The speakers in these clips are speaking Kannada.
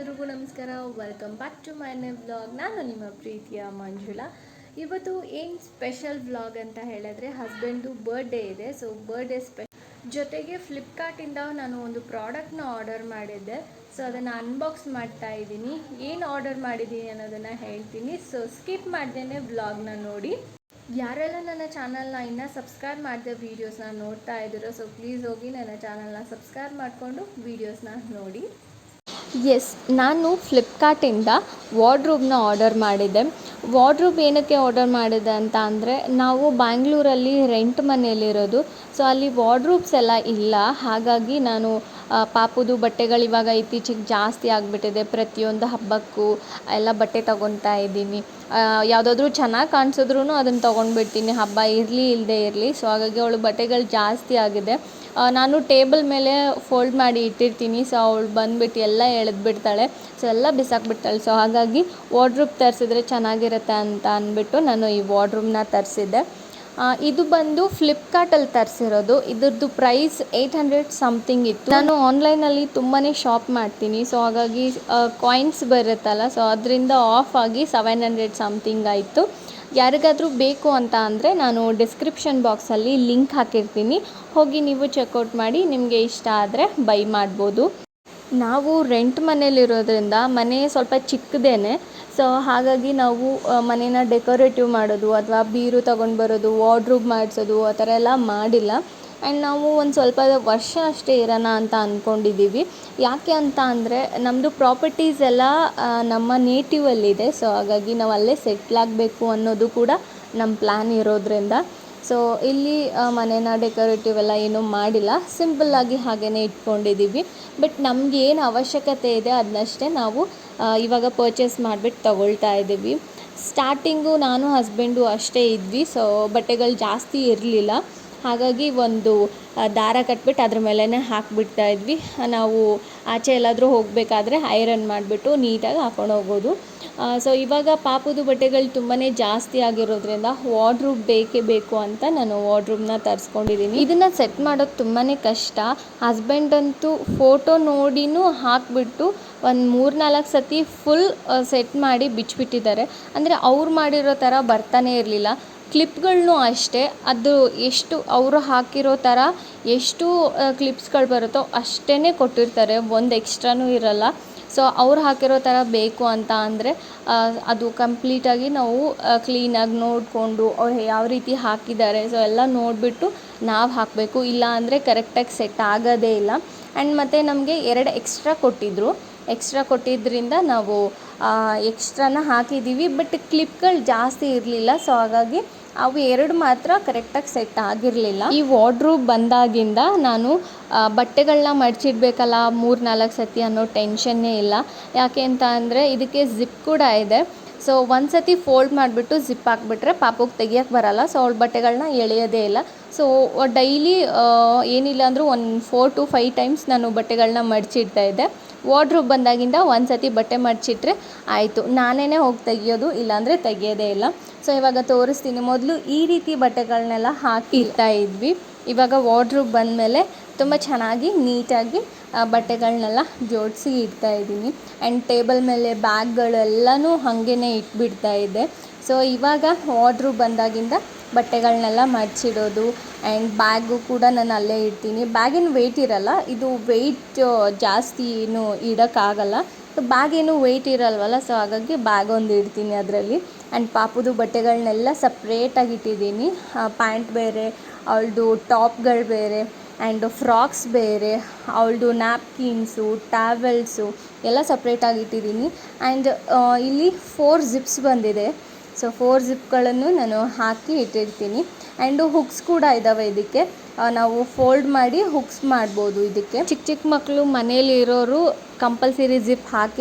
ಎಲ್ರಿಗೂ ನಮಸ್ಕಾರ. Welcome back to my new vlog. ನಾನು ನಿಮ್ಮ ಪ್ರೀತಿಯ ಮಂಜುಳಾ. ಇವತ್ತು ಏನು ಸ್ಪೆಷಲ್ ವ್ಲಾಗ್ ಅಂತ ಹೇಳಿದ್ರೆ ಹಸ್ಬೆಂಡ್ದು ಬರ್ಡೇ ಇದೆ. ಸೊ ಬರ್ಡೇ ಜೊತೆಗೆ ಫ್ಲಿಪ್ಕಾರ್ಟಿಂದ ನಾನು ಒಂದು ಪ್ರಾಡಕ್ಟ್ನ ಆರ್ಡರ್ ಮಾಡಿದ್ದೆ. ಸೊ ಅದನ್ನು ಅನ್ಬಾಕ್ಸ್ ಮಾಡ್ತಾ ಇದ್ದೀನಿ. ಏನು ಆರ್ಡರ್ ಮಾಡಿದ್ದೀನಿ ಅನ್ನೋದನ್ನು ಹೇಳ್ತೀನಿ. ಸೊ ಸ್ಕಿಪ್ ಮಾಡ್ದೇನೆ ವ್ಲಾಗ್ನ ನೋಡಿ. ಯಾರೆಲ್ಲ ನನ್ನ ಚಾನಲ್ನ ಇನ್ನೂ ಸಬ್ಸ್ಕ್ರೈಬ್ ಮಾಡಿದೆ ವೀಡಿಯೋಸ್ನ ನೋಡ್ತಾ ಇದ್ದೀರೋ ಸೊ ಪ್ಲೀಸ್ ಹೋಗಿ ನನ್ನ ಚಾನಲ್ನ ಸಬ್ಸ್ಕ್ರೈಬ್ ಮಾಡಿಕೊಂಡು ವೀಡಿಯೋಸ್ನ ನೋಡಿ. ಎಸ್, ನಾನು ಫ್ಲಿಪ್ಕಾರ್ಟಿಂದ ವಾರ್ಡ್ರೋಬ್ನ ಆರ್ಡರ್ ಮಾಡಿದ್ದೆ. ವಾರ್ಡ್ರೋಬ್ ಏನಕ್ಕೆ ಆರ್ಡರ್ ಮಾಡಿದೆ ಅಂತ ಅಂದರೆ, ನಾವು ಬ್ಯಾಂಗ್ಳೂರಲ್ಲಿ ರೆಂಟ್ ಮನೆಯಲ್ಲಿರೋದು. ಸೊ ಅಲ್ಲಿ ವಾರ್ಡ್ರೋಬ್ಸ್ ಎಲ್ಲ ಇಲ್ಲ. ಹಾಗಾಗಿ ನಾನು ಪಾಪುದು ಬಟ್ಟೆಗಳು ಇವಾಗ ಇತ್ತೀಚೆಗೆ ಜಾಸ್ತಿ ಆಗಿಬಿಟ್ಟಿದೆ. ಪ್ರತಿಯೊಂದು ಹಬ್ಬಕ್ಕೂ ಎಲ್ಲ ಬಟ್ಟೆ ತೊಗೊತಾ ಇದ್ದೀನಿ. ಯಾವುದಾದ್ರೂ ಚೆನ್ನಾಗಿ ಕಾಣಿಸಿದ್ರೂ ಅದನ್ನು ತೊಗೊಂಡ್ಬಿಡ್ತೀನಿ, ಹಬ್ಬ ಇರಲಿ ಇಲ್ಲದೇ ಇರಲಿ. ಸೊ ಹಾಗಾಗಿ ಅವಳು ಬಟ್ಟೆಗಳು ಜಾಸ್ತಿ ಆಗಿದೆ. ನಾನು ಟೇಬಲ್ ಮೇಲೆ ಫೋಲ್ಡ್ ಮಾಡಿ ಇಟ್ಟಿರ್ತೀನಿ. ಸೊ ಅವಳು ಬಂದುಬಿಟ್ಟು ಎಲ್ಲ ಎಳೆದ್ಬಿಡ್ತಾಳೆ. ಸೊ ಎಲ್ಲ ಬಿಸಾಕ್ಬಿಡ್ತಾಳೆ. ಸೊ ಹಾಗಾಗಿ ವಾರ್ಡ್ರೋಬ್ ತರಿಸಿದ್ರೆ ಚೆನ್ನಾಗಿರುತ್ತೆ ಅಂತ ಅಂದ್ಬಿಟ್ಟು ನಾನು ಈ ವಾರ್ಡ್ರೋಬ್ನ ತರಿಸಿದ್ದೆ. ಇದು ಬಂದು ಫ್ಲಿಪ್ಕಾರ್ಟಲ್ಲಿ ತರಿಸಿರೋದು. ಇದ್ರದ್ದು ಪ್ರೈಸ್ 800 ಸಮಥಿಂಗ್ ಇತ್ತು. ನಾನು ಆನ್ಲೈನಲ್ಲಿ ತುಂಬಾ ಶಾಪ್ ಮಾಡ್ತೀನಿ. ಸೊ ಹಾಗಾಗಿ ಕಾಯಿನ್ಸ್ ಬರುತ್ತಲ್ಲ, ಸೊ ಅದರಿಂದ ಆಫ್ ಆಗಿ 700 ಸಮಥಿಂಗ್ ಆಯಿತು. ಯಾರಿಗಾದರೂ ಬೇಕು ಅಂತ ಅಂದರೆ ನಾನು ಡಿಸ್ಕ್ರಿಪ್ಷನ್ ಬಾಕ್ಸಲ್ಲಿ ಲಿಂಕ್ ಹಾಕಿರ್ತೀನಿ, ಹೋಗಿ ನೀವು ಚೆಕ್ಔಟ್ ಮಾಡಿ, ನಿಮಗೆ ಇಷ್ಟ ಆದರೆ ಬೈ ಮಾಡ್ಬೋದು. ನಾವು ರೆಂಟ್ ಮನೇಲಿರೋದ್ರಿಂದ ಮನೆ ಸ್ವಲ್ಪ ಚಿಕ್ಕದೇನೆ. ಸೊ ಹಾಗಾಗಿ ನಾವು ಮನೇನ ಡೆಕೋರೇಟಿವ್ ಮಾಡೋದು ಅಥವಾ ಬೀರು ತೊಗೊಂಡು ಬರೋದು, ವಾರ್ಡ್ರೋಬ್ ಮಾಡಿಸೋದು ಆ ಥರ ಎಲ್ಲ ಮಾಡಿಲ್ಲ. ಆ್ಯಂಡ್ ನಾವು ಒಂದು ಸ್ವಲ್ಪ ವರ್ಷ ಅಷ್ಟೇ ಇರೋಣ ಅಂತ ಅಂದ್ಕೊಂಡಿದ್ದೀವಿ. ಯಾಕೆ ಅಂತ ಅಂದರೆ ನಮ್ಮದು ಪ್ರಾಪರ್ಟೀಸ್ ಎಲ್ಲ ನಮ್ಮ ನೇಟಿವಲ್ಲಿದೆ. ಸೊ ಹಾಗಾಗಿ ನಾವು ಅಲ್ಲೇ ಸೆಟ್ಲಾಗಬೇಕು ಅನ್ನೋದು ಕೂಡ ನಮ್ಮ ಪ್ಲ್ಯಾನ್ ಇರೋದ್ರಿಂದ ಸೊ ಇಲ್ಲಿ ಮನೇನ ಡೆಕೋರೇಟಿವ್ ಎಲ್ಲ ಏನೂ ಮಾಡಿಲ್ಲ, ಸಿಂಪಲ್ಲಾಗಿ ಹಾಗೇ ಇಟ್ಕೊಂಡಿದ್ದೀವಿ. ಬಟ್ ನಮ್ಗೆ ಏನು ಅವಶ್ಯಕತೆ ಇದೆ ಅದನ್ನಷ್ಟೇ ನಾವು ಇವಾಗ ಪರ್ಚೇಸ್ ಮಾಡಿಬಿಟ್ಟು ತೊಗೊಳ್ತಾ ಇದ್ದೀವಿ. ಸ್ಟಾರ್ಟಿಂಗು ನಾನು ಹಸ್ಬೆಂಡು ಅಷ್ಟೇ ಇದ್ವಿ. ಸೊ ಬಟ್ಟೆಗಳು ಜಾಸ್ತಿ ಇರಲಿಲ್ಲ. ಹಾಗಾಗಿ ಒಂದು ದಾರ ಕಟ್ಬಿಟ್ಟು ಅದ್ರ ಮೇಲೇ ಹಾಕಿಬಿಡ್ತಾ ಇದ್ವಿ. ನಾವು ಆಚೆ ಎಲ್ಲಾದರೂ ಹೋಗಬೇಕಾದ್ರೆ ಐರನ್ ಮಾಡಿಬಿಟ್ಟು ನೀಟಾಗಿ ಹಾಕೊಂಡು ಹೋಗೋದು. ಸೊ ಇವಾಗ ಪಾಪುದು ಬಟ್ಟೆಗಳು ತುಂಬಾ ಜಾಸ್ತಿ ಆಗಿರೋದ್ರಿಂದ ವಾರ್ಡ್ರೋಬ್ ಬೇಕೇ ಬೇಕು ಅಂತ ನಾನು ವಾರ್ಡ್ರೋಬ್ನ ತರಿಸ್ಕೊಂಡಿದ್ದೀನಿ. ಇದನ್ನು ಸೆಟ್ ಮಾಡೋದು ತುಂಬಾ ಕಷ್ಟ. ಹಸ್ಬೆಂಡಂತೂ ಫೋಟೋ ನೋಡಿನೂ ಹಾಕಿಬಿಟ್ಟು ಒಂದು 3-4 ಸತಿ ಫುಲ್ ಸೆಟ್ ಮಾಡಿ ಬಿಚ್ಚಿಬಿಟ್ಟಿದ್ದಾರೆ. ಅಂದರೆ ಅವ್ರು ಮಾಡಿರೋ ಥರ ಬರ್ತಾನೆ ಇರಲಿಲ್ಲ. ಕ್ಲಿಪ್ಗಳನ್ನೂ ಅಷ್ಟೇ, ಅದು ಎಷ್ಟು ಅವರು ಹಾಕಿರೋ ಥರ ಎಷ್ಟು ಕ್ಲಿಪ್ಸ್ಗಳು ಬರುತ್ತೋ ಅಷ್ಟೇ ಕೊಟ್ಟಿರ್ತಾರೆ, ಒಂದು ಎಕ್ಸ್ಟ್ರಾನೂ ಇರಲ್ಲ. ಸೊ ಅವ್ರು ಹಾಕಿರೋ ಥರ ಬೇಕು ಅಂತ ಅಂದರೆ ಅದು ಕಂಪ್ಲೀಟಾಗಿ ನಾವು ಕ್ಲೀನಾಗಿ ನೋಡಿಕೊಂಡು ಅವ್ರು ಯಾವ ರೀತಿ ಹಾಕಿದ್ದಾರೆ ಸೊ ಎಲ್ಲ ನೋಡಿಬಿಟ್ಟು ನಾವು ಹಾಕಬೇಕು. ಇಲ್ಲ ಅಂದರೆ ಕರೆಕ್ಟಾಗಿ ಸೆಟ್ ಆಗೋದೇ ಇಲ್ಲ. ಆ್ಯಂಡ್ ಮತ್ತು ನಮಗೆ 2 ಎಕ್ಸ್ಟ್ರಾ ಕೊಟ್ಟಿದ್ದರಿಂದ ನಾವು ಎಕ್ಸ್ಟ್ರಾನ ಹಾಕಿದ್ದೀವಿ. ಬಟ್ ಕ್ಲಿಪ್ಗಳು ಜಾಸ್ತಿ ಇರಲಿಲ್ಲ. ಸೊ ಹಾಗಾಗಿ ಅವು 2 ಮಾತ್ರ ಕರೆಕ್ಟಾಗಿ ಸೆಟ್ ಆಗಿರಲಿಲ್ಲ. ಈ ವಾರ್ಡ್ರೋಬ್ ಬಂದಾಗಿಂದ ನಾನು ಬಟ್ಟೆಗಳನ್ನ ಮಡಚಿಡ್ಬೇಕಲ್ಲ 3-4 ಸತಿ ಅನ್ನೋ ಟೆನ್ಷನ್ನೇ ಇಲ್ಲ. ಯಾಕೆ ಅಂತ ಅಂದರೆ ಇದಕ್ಕೆ ಜಿಪ್ ಕೂಡ ಇದೆ. ಸೊ ಒಂದು ಸತಿ ಫೋಲ್ಡ್ ಮಾಡಿಬಿಟ್ಟು ಜಿಪ್ ಹಾಕ್ಬಿಟ್ರೆ ಪಾಪುಗೆ ತೆಗಿಯೋಕ್ಕೆ ಬರಲ್ಲ. ಸೊ ಅವಳ ಬಟ್ಟೆಗಳನ್ನ ಎಳೆಯೋದೇ ಇಲ್ಲ. ಸೊ ಡೈಲಿ ಏನಿಲ್ಲ ಅಂದರೂ ಒಂದು 4 to 5 ಟೈಮ್ಸ್ ನಾನು ಬಟ್ಟೆಗಳನ್ನ ಮಡಚಿಡ್ತಾ ಇದ್ದೆ. ವಾರ್ಡ್ರೋಬ್ ಬಂದಾಗಿಂದ ಒಂದು ಸತಿ ಬಟ್ಟೆ ಮಡಚಿಟ್ರೆ ಆಯಿತು, ನಾನೇ ಹೋಗಿ ತೆಗಿಯೋದು, ಇಲ್ಲಾಂದರೆ ತೆಗಿಯೋದೇ ಇಲ್ಲ. ಸೊ ಇವಾಗ ತೋರಿಸ್ತೀನಿ. ಮೊದಲು ಈ ರೀತಿ ಬಟ್ಟೆಗಳನ್ನೆಲ್ಲ ಹಾಕಿ ಇಡ್ತಾ ಇದ್ವಿ. ಇವಾಗ ವಾರ್ಡ್ರೋಬ್ ಬಂದಮೇಲೆ ತುಂಬ ಚೆನ್ನಾಗಿ ನೀಟಾಗಿ ಬಟ್ಟೆಗಳನ್ನೆಲ್ಲ ಜೋಡಿಸಿ ಇಡ್ತಾ ಇದ್ದೀನಿ. ಆ್ಯಂಡ್ ಟೇಬಲ್ ಮೇಲೆ ಬ್ಯಾಗ್ಗಳೆಲ್ಲನೂ ಹಾಗೇ ಇಟ್ಬಿಡ್ತಾ ಇದ್ದೆ. ಸೊ ಇವಾಗ ವಾರ್ಡ್ರೋಬ್ ಬಂದಾಗಿಂದ ಬಟ್ಟೆಗಳನ್ನೆಲ್ಲ ಮಡಚಿಡೋದು. ಆ್ಯಂಡ್ ಬ್ಯಾಗು ಕೂಡ ನಾನು ಅಲ್ಲೇ ಇಡ್ತೀನಿ. ಬ್ಯಾಗೇನು ವೆಯ್ಟ್ ಇರಲ್ಲ, ಇದು ವೆಯ್ಟ್ ಜಾಸ್ತಿ ಏನು ಇಡೋಕ್ಕಾಗಲ್ಲ. ಸೊ ಬ್ಯಾಗೇನು ವೆಯ್ಟ್ ಇರಲ್ವಲ್ಲ, ಸೊ ಹಾಗಾಗಿ ಬ್ಯಾಗ್ ಒಂದು ಇಡ್ತೀನಿ ಅದರಲ್ಲಿ. ಆ್ಯಂಡ್ ಪಾಪುದು ಬಟ್ಟೆಗಳನ್ನೆಲ್ಲ ಸಪ್ರೇಟಾಗಿ ಇಟ್ಟಿದ್ದೀನಿ. ಪ್ಯಾಂಟ್ ಬೇರೆ, ಅವಳದು ಟಾಪ್ಗಳು ಬೇರೆ, ಆ್ಯಂಡ್ ಫ್ರಾಕ್ಸ್ ಬೇರೆ, ಅವಳದು ನ್ಯಾಪ್ಕಿನ್ಸು, ಟ್ಯಾವೆಲ್ಸು ಎಲ್ಲ ಸಪ್ರೇಟಾಗಿ ಇಟ್ಟಿದ್ದೀನಿ. ಆ್ಯಂಡ್ ಇಲ್ಲಿ 4 ಜಿಪ್ಸ್ ಬಂದಿದೆ. ಸೊ 4 ಜಿಪ್ಗಳನ್ನು ನಾನು ಹಾಕಿ ಇಟ್ಟಿರ್ತೀನಿ. ಆ್ಯಂಡು ಹುಕ್ಸ್ ಕೂಡ ಇದ್ದಾವೆ. ಇದಕ್ಕೆ ನಾವು ಫೋಲ್ಡ್ ಮಾಡಿ ಹುಕ್ಸ್ ಮಾಡ್ಬೋದು. ಇದಕ್ಕೆ ಚಿಕ್ಕ ಮಕ್ಕಳು ಮನೇಲಿ ಇರೋರು ಕಂಪಲ್ಸರಿ ಜಿಪ್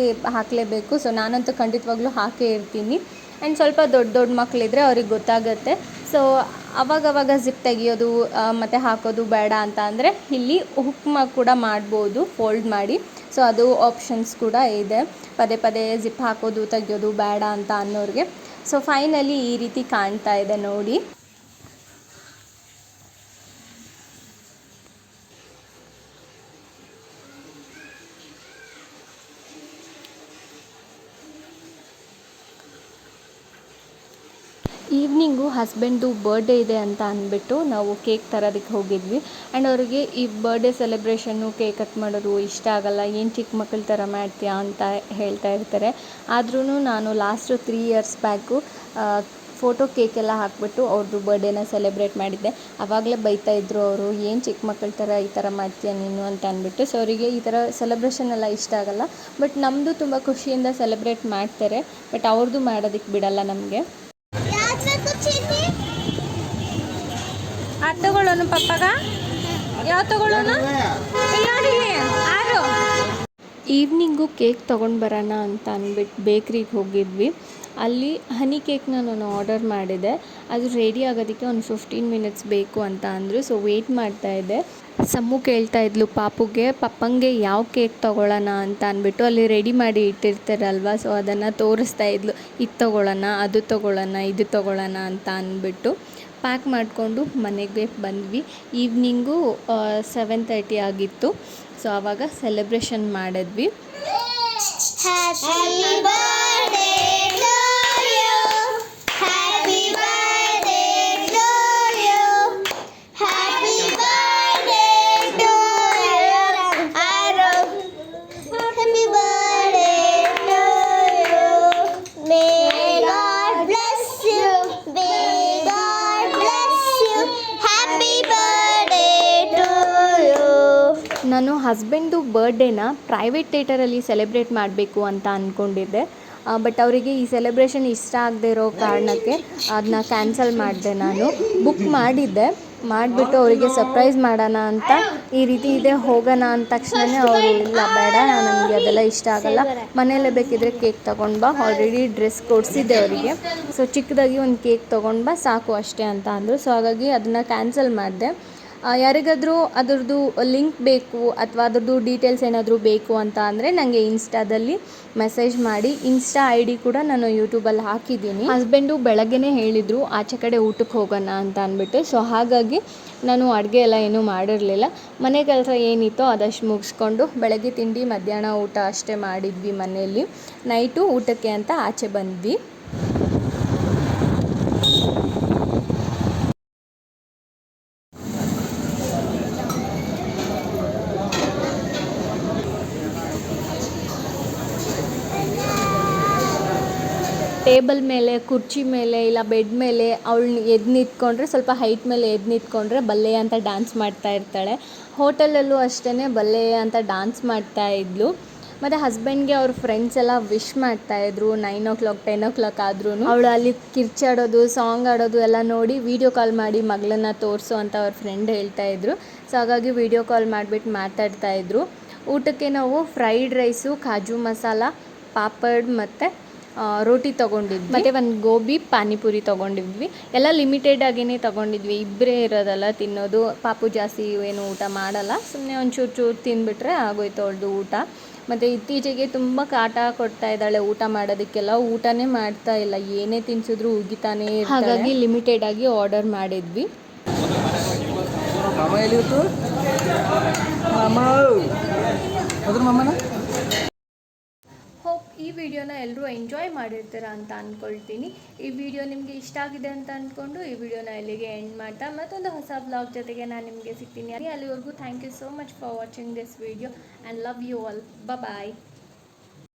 ಹಾಕಲೇಬೇಕು. ಸೊ ನಾನಂತೂ ಖಂಡಿತವಾಗ್ಲೂ ಹಾಕೇ ಇರ್ತೀನಿ. ಆ್ಯಂಡ್ ಸ್ವಲ್ಪ ದೊಡ್ಡ ಮಕ್ಕಳಿದ್ರೆ ಅವ್ರಿಗೆ ಗೊತ್ತಾಗುತ್ತೆ. ಸೊ ಅವಾಗವಾಗ ಜಿಪ್ ತೆಗಿಯೋದು ಮತ್ತು ಹಾಕೋದು ಬೇಡ ಅಂತ ಅಂದರೆ ಇಲ್ಲಿ ಹುಕ್ ಕೂಡ ಮಾಡ್ಬೋದು ಫೋಲ್ಡ್ ಮಾಡಿ. ಸೊ ಅದು ಆಪ್ಷನ್ಸ್ ಕೂಡ ಇದೆ. ಪದೇ ಜಿಪ್ ಹಾಕೋದು ತೆಗಿಯೋದು ಬೇಡ ಅಂತ ಅನ್ನೋರಿಗೆ. ಸೊ ಫೈನಲಿ ಈ ರೀತಿ ಕಾಣ್ತಾ ಇದೆ ನೋಡಿ. ಈವ್ನಿಂಗು ಹಸ್ಬೆಂಡ್ದು ಬರ್ಡೇ ಇದೆ ಅಂತ ಅಂದ್ಬಿಟ್ಟು ನಾವು ಕೇಕ್ ತರೋದಕ್ಕೆ ಹೋಗಿದ್ವಿ. ಆ್ಯಂಡ್ ಅವರಿಗೆ ಈ ಬರ್ಡೇ ಸೆಲೆಬ್ರೇಷನ್ನು ಕೇಕ್ ಕಟ್ ಮಾಡೋದು ಇಷ್ಟ ಆಗಲ್ಲ, ಏನು ಚಿಕ್ಕ ಮಕ್ಕಳ ಥರ ಮಾಡ್ತೀಯಾ ಅಂತ ಹೇಳ್ತಾ ಇರ್ತಾರೆ. ಆದ್ರೂ ನಾನು ಲಾಸ್ಟು 3 ಇಯರ್ಸ್ ಬ್ಯಾಕು ಫೋಟೋ ಕೇಕೆಲ್ಲ ಹಾಕ್ಬಿಟ್ಟು ಅವ್ರದ್ದು ಬರ್ಡೇನ ಸೆಲೆಬ್ರೇಟ್ ಮಾಡಿದ್ದೆ. ಆವಾಗಲೇ ಬೈತಾಯಿದ್ರು ಅವರು, ಏನು ಚಿಕ್ಕ ಮಕ್ಕಳ ಥರ ಈ ಥರ ಮಾಡ್ತೀಯ ನೀನು ಅಂತ ಅಂದ್ಬಿಟ್ಟು. ಸೊ ಅವರಿಗೆ ಈ ಥರ ಸೆಲೆಬ್ರೇಷನ್ ಎಲ್ಲ ಇಷ್ಟ ಆಗಲ್ಲ. ಬಟ್ ನಮ್ಮದು ತುಂಬ ಖುಷಿಯಿಂದ ಸೆಲೆಬ್ರೇಟ್ ಮಾಡ್ತಾರೆ, ಬಟ್ ಅವ್ರದ್ದು ಮಾಡೋದಕ್ಕೆ ಬಿಡಲ್ಲ ನಮಗೆ. ಅದು ತಗೊಳ್ಳೋನು ಪಪ್ಪಗ, ಯಾವ ತಗೊಳ್ಳೋನು? ಈವ್ನಿಂಗು ಕೇಕ್ ತೊಗೊಂಡು ಬರೋಣ ಅಂತ ಅಂದ್ಬಿಟ್ಟು ಬೇಕ್ರಿಗೆ ಹೋಗಿದ್ವಿ. ಅಲ್ಲಿ ಹನಿ ಕೇಕ್ನ ನಾನು ಆರ್ಡರ್ ಮಾಡಿದೆ. ಅದು ರೆಡಿ ಆಗೋದಕ್ಕೆ ಒಂದು 15 ಮಿನಿಟ್ಸ್ ಬೇಕು ಅಂತ ಅಂದರು. ಸೊ ವೆಯ್ಟ್ ಮಾಡ್ತಾಯಿದ್ದೆ. ಸಮ್ಮು ಕೇಳ್ತಾ ಇದ್ಲು ಪಾಪುಗೆ, ಪಪ್ಪಂಗೆ ಯಾವ ಕೇಕ್ ತೊಗೊಳ್ಳೋಣ ಅಂತ ಅಂದ್ಬಿಟ್ಟು. ಅಲ್ಲಿ ರೆಡಿ ಮಾಡಿ ಇಟ್ಟಿರ್ತಾರಲ್ವ, ಸೊ ಅದನ್ನು ತೋರಿಸ್ತಾ ಇದ್ಲು, ಇದು ತೊಗೊಳ್ಳೋಣ, ಅದು ತೊಗೊಳ್ಳೋಣ, ಇದು ತೊಗೊಳ್ಳೋಣ ಅಂತ ಅಂದ್ಬಿಟ್ಟು. ಪ್ಯಾಕ್ ಮಾಡಿಕೊಂಡು ಮನೆಗೆ ಬಂದ್ವಿ. ಈವ್ನಿಂಗು 7:30 ಆಗಿತ್ತು. ಸೊ ಆವಾಗ ಸೆಲೆಬ್ರೇಷನ್ ಮಾಡಿದ್ವಿ. ನಾನು ಹಸ್ಬೆಂಡ್ದು ಬರ್ಡೇನ ಪ್ರೈವೇಟ್ ಥಿಯೇಟರಲ್ಲಿ ಸೆಲೆಬ್ರೇಟ್ ಮಾಡಬೇಕು ಅಂತ ಅಂದ್ಕೊಂಡಿದ್ದೆ. ಬಟ್ ಅವರಿಗೆ ಈ ಸೆಲೆಬ್ರೇಷನ್ ಇಷ್ಟ ಆಗದೆ ಇರೋ ಕಾರಣಕ್ಕೆ ಅದನ್ನ ಕ್ಯಾನ್ಸಲ್ ಮಾಡಿದೆ. ನಾನು ಬುಕ್ ಮಾಡಿಬಿಟ್ಟು ಅವರಿಗೆ ಸರ್ಪ್ರೈಸ್ ಮಾಡೋಣ ಅಂತ ಈ ರೀತಿ ಇದೆ ಹೋಗೋಣ ಅಂದ ತಕ್ಷಣವೇ ಅವರು, ಇಲ್ಲ ಬೇಡ, ನನಗೆ ಅದೆಲ್ಲ ಇಷ್ಟ ಆಗಲ್ಲ, ಮನೆಯಲ್ಲೇ ಬೇಕಿದ್ರೆ ಕೇಕ್ ತೊಗೊಂಡು ಬಾ, ಆಲ್ರೆಡಿ ಡ್ರೆಸ್ ಕೊಡಿಸಿದ್ದೆ ಅವರಿಗೆ, ಸೊ ಚಿಕ್ಕದಾಗಿ ಒಂದು ಕೇಕ್ ತೊಗೊಂಡು ಬಾ ಸಾಕು ಅಷ್ಟೇ ಅಂತ ಅಂದರು. ಸೊ ಹಾಗಾಗಿ ಅದನ್ನು ಕ್ಯಾನ್ಸಲ್ ಮಾಡಿದೆ. ಯಾರಿಗಾದರೂ ಅದರದ್ದು ಲಿಂಕ್ ಬೇಕು ಅಥವಾ ಅದರದ್ದು ಡೀಟೇಲ್ಸ್ ಏನಾದರೂ ಬೇಕು ಅಂತ ಅಂದರೆ ನನಗೆ ಇನ್ಸ್ಟಾದಲ್ಲಿ ಮೆಸೇಜ್ ಮಾಡಿ. ಇನ್ಸ್ಟಾ ID ಕೂಡ ನಾನು ಯೂಟ್ಯೂಬಲ್ಲಿ ಹಾಕಿದ್ದೀನಿ. ಹಸ್ಬೆಂಡು ಬೆಳಗ್ಗೆನೇ ಹೇಳಿದರು ಆಚೆ ಕಡೆ ಊಟಕ್ಕೆ ಹೋಗೋಣ ಅಂತ ಅಂದ್ಬಿಟ್ಟು. ಸೊ ಹಾಗಾಗಿ ನಾನು ಅಡುಗೆ ಎಲ್ಲ ಏನೂ ಮಾಡಿರಲಿಲ್ಲ. ಮನೆ ಕೆಲಸ ಏನಿತ್ತೋ ಅದಷ್ಟು ಮುಗಿಸ್ಕೊಂಡು ಬೆಳಗ್ಗೆ ತಿಂಡಿ ಮಧ್ಯಾಹ್ನ ಊಟ ಅಷ್ಟೇ ಮಾಡಿದ್ವಿ ಮನೆಯಲ್ಲಿ. ನೈಟು ಊಟಕ್ಕೆ ಅಂತ ಆಚೆ ಬಂದ್ವಿ. ಟೇಬಲ್ ಮೇಲೆ, ಕುರ್ಚಿ ಮೇಲೆ, ಇಲ್ಲ ಬೆಡ್ ಮೇಲೆ ಅವಳು ಎದ್ದು ನಿಂತ್ಕೊಂಡ್ರೆ, ಸ್ವಲ್ಪ ಹೈಟ್ ಮೇಲೆ ಎದ್ದು ನಿಂತ್ಕೊಂಡ್ರೆ ಬಲ್ಲೆ ಅಂತ ಡ್ಯಾನ್ಸ್ ಮಾಡ್ತಾ ಇರ್ತಾಳೆ. ಹೋಟೆಲಲ್ಲೂ ಅಷ್ಟೇ ಬಲ್ಲೆ ಅಂತ ಡ್ಯಾನ್ಸ್ ಮಾಡ್ತಾಯಿದ್ಲು. ಮತ್ತು ಹಸ್ಬೆಂಡ್ಗೆ ಅವ್ರ ಫ್ರೆಂಡ್ಸ್ ಎಲ್ಲ ವಿಶ್ ಮಾಡ್ತಾಯಿದ್ರು. 9 o'clock 10 o'clock ಆದ್ರೂ ಅವಳು ಅಲ್ಲಿ ಕಿರ್ಚಾಡೋದು, ಸಾಂಗ್ ಆಡೋದು ಎಲ್ಲ ನೋಡಿ ವಿಡಿಯೋ ಕಾಲ್ ಮಾಡಿ ಮಗಳನ್ನ ತೋರಿಸು ಅಂತ ಅವ್ರ ಫ್ರೆಂಡ್ ಹೇಳ್ತಾಯಿದ್ರು. ಸೊ ಹಾಗಾಗಿ ವಿಡಿಯೋ ಕಾಲ್ ಮಾಡಿಬಿಟ್ಟು ಮಾತಾಡ್ತಾಯಿದ್ರು. ಊಟಕ್ಕೆ ನಾವು ಫ್ರೈಡ್ ರೈಸು, ಕಾಜು ಮಸಾಲ, ಪಾಪಡ್ ಮತ್ತು ರೋಟಿ ತೊಗೊಂಡಿದ್ವಿ. ಮತ್ತು ಒಂದು ಗೋಬಿ ಪಾನಿಪುರಿ ತೊಗೊಂಡಿದ್ವಿ. ಎಲ್ಲ ಲಿಮಿಟೆಡ್ ಆಗಿಯೇ ತೊಗೊಂಡಿದ್ವಿ, ಇಬ್ಬರೇ ಇರೋದಲ್ಲ ತಿನ್ನೋದು. ಪಾಪು ಜಾಸ್ತಿ ಏನು ಊಟ ಮಾಡಲ್ಲ, ಸುಮ್ಮನೆ ಒಂದು ಚೂರು ತಿಂದುಬಿಟ್ರೆ ಆಗೋಯ್ತು ಅವ್ಳದ್ದು ಊಟ. ಮತ್ತು ಇತ್ತೀಚೆಗೆ ತುಂಬ ಕಾಟ ಕೊಡ್ತಾ ಇದ್ದಾಳೆ ಊಟ ಮಾಡೋದಕ್ಕೆಲ್ಲ, ಊಟನೇ ಮಾಡ್ತಾ ಇಲ್ಲ, ಏನೇ ತಿನ್ಸಿದ್ರು ಉಗಿತಾನೇ ಇರ್ತಾಳೆ. ಹಾಗಾಗಿ ಲಿಮಿಟೆಡ್ ಆಗಿ ಆರ್ಡರ್ ಮಾಡಿದ್ವಿ. ಹೋಪ್ ಈ ವಿಡಿಯೋನ ಎಲ್ಲರೂ ಎಂಜಾಯ್ ಮಾಡಿರ್ತೀರ ಅಂತ ಅಂದ್ಕೊಳ್ತೀನಿ. ಈ ವಿಡಿಯೋ ನಿಮಗೆ ಇಷ್ಟ ಆಗಿದೆ ಅಂತ ಅಂದ್ಕೊಂಡು ಈ ವಿಡಿಯೋನ ಇಲ್ಲಿಗೆ ಎಂಡ್ ಮಾಡ್ತಾ ಮತ್ತೊಂದು ಹೊಸ ಬ್ಲಾಗ್ ಜೊತೆಗೆ ನಾನು ನಿಮಗೆ ಸಿಗ್ತೀನಿ. ಅಲ್ಲಿವರೆಗೂ thank you so much for watching this video and love you all. Bye.